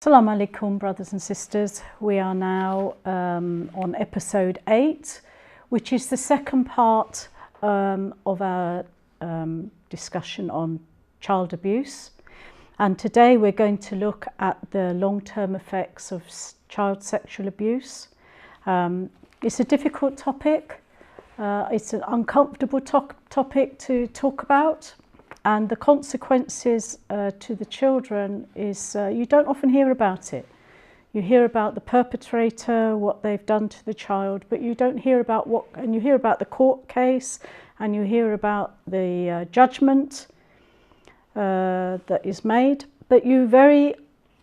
Assalamu alaikum, brothers and sisters. We are now on episode 8, which is the second part of our discussion on child abuse. And today we're going to look at the long-term effects of child sexual abuse. It's a difficult topic. It's an uncomfortable topic to talk about. And the consequences to the children is you don't often hear about it. You hear about the perpetrator, what they've done to the child, but you don't hear about and you hear about the court case, and you hear about the judgment that is made, but you very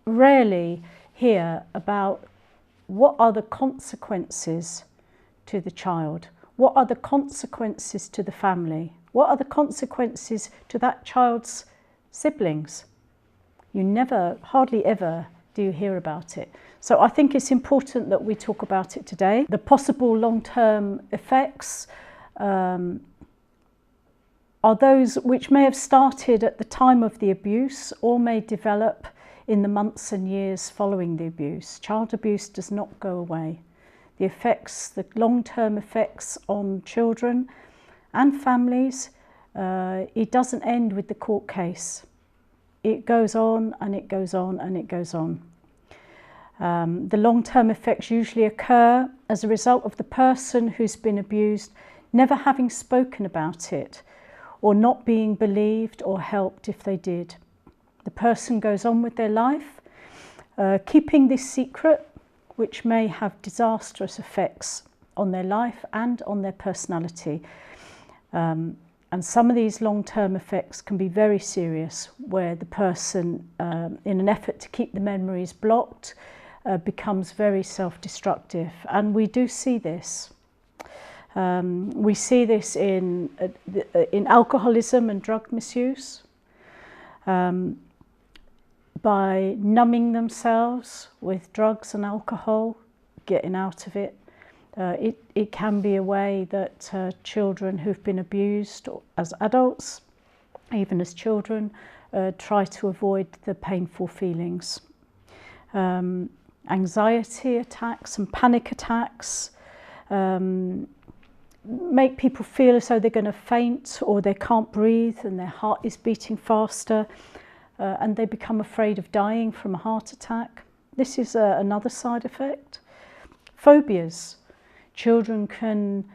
rarely hear about what are the consequences to the child, what are the consequences to the family. What are the consequences to that child's siblings? You never, hardly ever do you hear about it. So I think it's important that we talk about it today. The possible long-term effects are those which may have started at the time of the abuse or may develop in the months and years following the abuse. Child abuse does not go away. The effects, the long-term effects on children and families, it doesn't end with the court case. It goes on and it goes on and it goes on. The long-term effects usually occur as a result of the person who's been abused never having spoken about it or not being believed or helped if they did. The person goes on with their life, keeping this secret, which may have disastrous effects on their life and on their personality. And some of these long-term effects can be very serious, where the person, in an effort to keep the memories blocked, becomes very self-destructive. And we do see this. We see this in alcoholism and drug misuse, by numbing themselves with drugs and alcohol, getting out of it. It can be a way that children who've been abused as adults, even as children, try to avoid the painful feelings. Anxiety attacks and panic attacks make people feel as though they're going to faint or they can't breathe and their heart is beating faster, and they become afraid of dying from a heart attack. This is another side effect. Phobias. Children can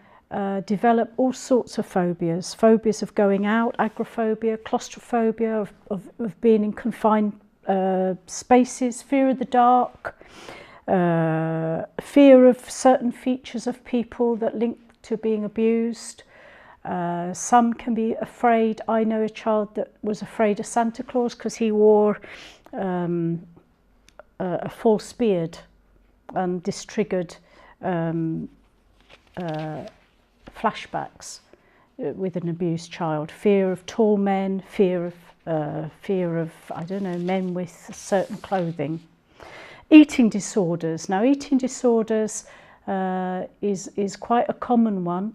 develop all sorts of phobias. Phobias of going out, agoraphobia, claustrophobia, of being in confined spaces, fear of the dark, fear of certain features of people that link to being abused. Some can be afraid. I know a child that was afraid of Santa Claus because he wore a false beard, and this triggered flashbacks with an abused child. Fear of tall men, fear of I don't know, men with certain clothing. Eating disorders. Now, eating disorders is quite a common one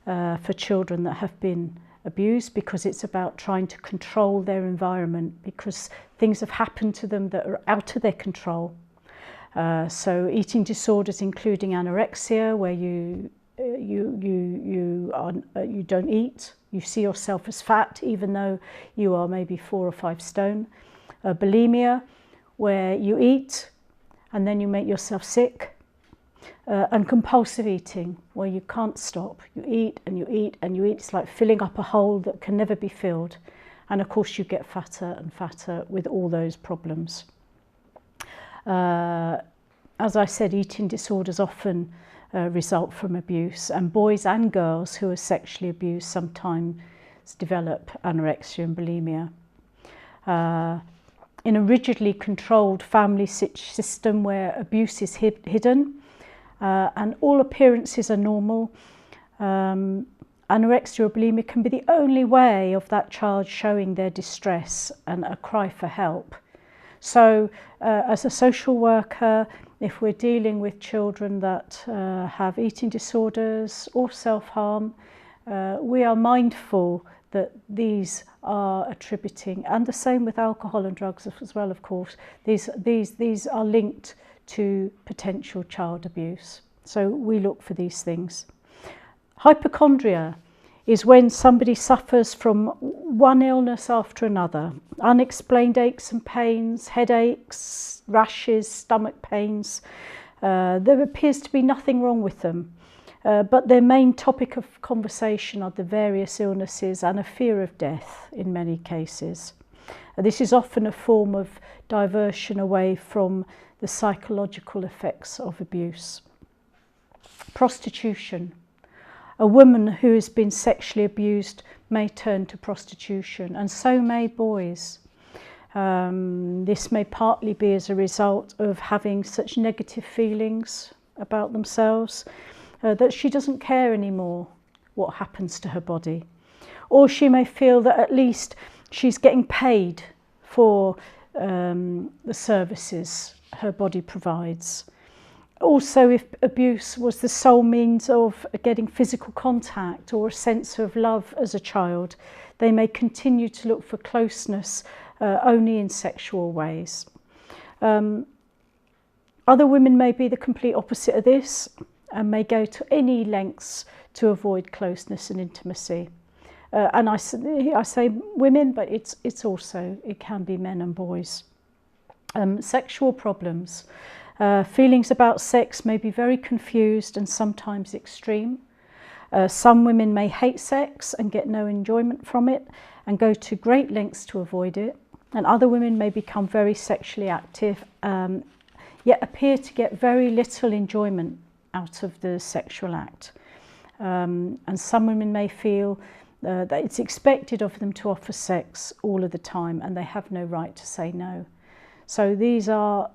for children that have been abused, because it's about trying to control their environment, because things have happened to them that are out of their control. So eating disorders including anorexia, where you don't eat, you see yourself as fat even though you are maybe 4 or 5 stone. Bulimia, where you eat and then you make yourself sick. And compulsive eating, where you can't stop. You eat and you eat and you eat. It's like filling up a hole that can never be filled. And of course you get fatter and fatter with all those problems. As I said, eating disorders often result from abuse, and boys and girls who are sexually abused sometimes develop anorexia and bulimia. In a rigidly controlled family system where abuse is hidden and all appearances are normal, anorexia or bulimia can be the only way of that child showing their distress and a cry for help. So as a social worker, if we're dealing with children that have eating disorders or self-harm, we are mindful that these are attributing, and the same with alcohol and drugs as well, of course, these are linked to potential child abuse. So we look for these things. Hypochondria is when somebody suffers from one illness after another, unexplained aches and pains, headaches, rashes, stomach pains. There appears to be nothing wrong with them, but their main topic of conversation are the various illnesses and a fear of death in many cases. This is often a form of diversion away from the psychological effects of abuse. Prostitution. A woman who has been sexually abused may turn to prostitution, and so may boys. This may partly be as a result of having such negative feelings about themselves that she doesn't care anymore what happens to her body. Or she may feel that at least she's getting paid for the services her body provides. Also, if abuse was the sole means of getting physical contact or a sense of love as a child, they may continue to look for closeness only in sexual ways. Other women may be the complete opposite of this and may go to any lengths to avoid closeness and intimacy. And I say women, but it can be men and boys. Sexual problems. Feelings about sex may be very confused and sometimes extreme. Some women may hate sex and get no enjoyment from it and go to great lengths to avoid it. And other women may become very sexually active, yet appear to get very little enjoyment out of the sexual act. And some women may feel that it's expected of them to offer sex all of the time and they have no right to say no. So these are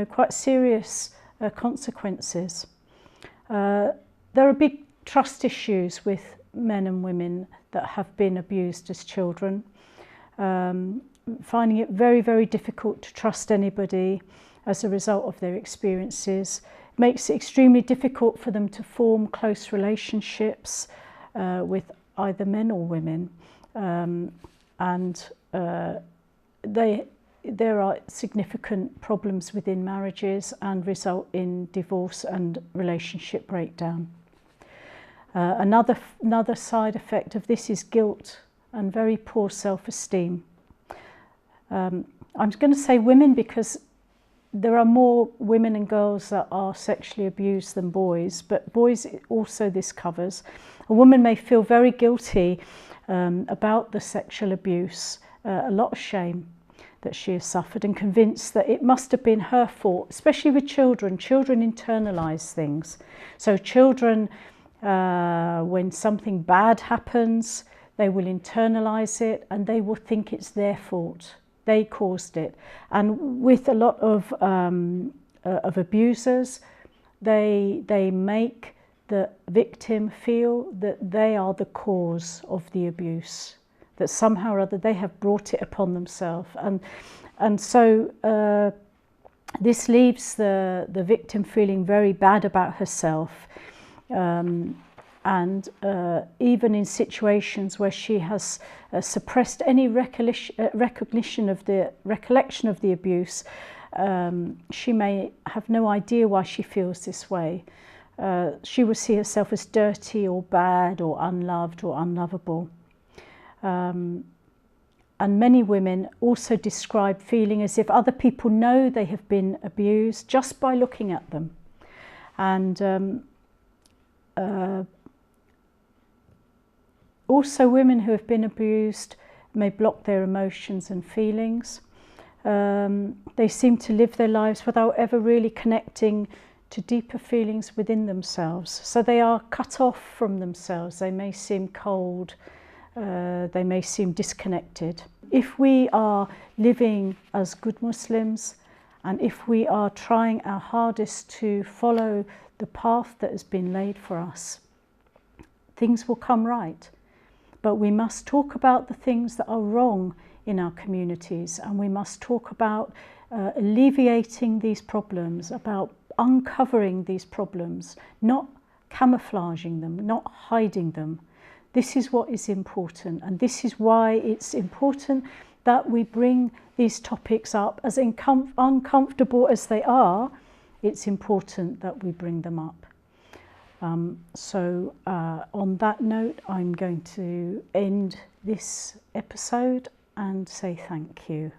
quite serious consequences. There are big trust issues with men and women that have been abused as children, finding it very, very difficult to trust anybody as a result of their experiences. It makes it extremely difficult for them to form close relationships with either men or women, there are significant problems within marriages and result in divorce and relationship breakdown. Another side effect of this is guilt and very poor self-esteem. I'm going to say women because there are more women and girls that are sexually abused than boys, but boys also this covers. A woman may feel very guilty about the sexual abuse, a lot of shame that she has suffered, and convinced that it must have been her fault, especially with children. Children internalise things. So children, when something bad happens, they will internalise it and they will think it's their fault. They caused it. And with a lot of abusers, they make the victim feel that they are the cause of the abuse, that somehow or other they have brought it upon themselves, and so this leaves the victim feeling very bad about herself, and even in situations where she has suppressed any recollection of the abuse, she may have no idea why she feels this way. She will see herself as dirty or bad or unloved or unlovable. And many women also describe feeling as if other people know they have been abused just by looking at them. And also women who have been abused may block their emotions and feelings. They seem to live their lives without ever really connecting to deeper feelings within themselves. So they are cut off from themselves. They may seem cold. They may seem disconnected. If we are living as good Muslims, and if we are trying our hardest to follow the path that has been laid for us, things will come right. But we must talk about the things that are wrong in our communities, and we must talk about alleviating these problems, about uncovering these problems, not camouflaging them, not hiding them. This is what is important, and this is why it's important that we bring these topics up. As uncomfortable as they are, it's important that we bring them up. So on that note, I'm going to end this episode and say thank you.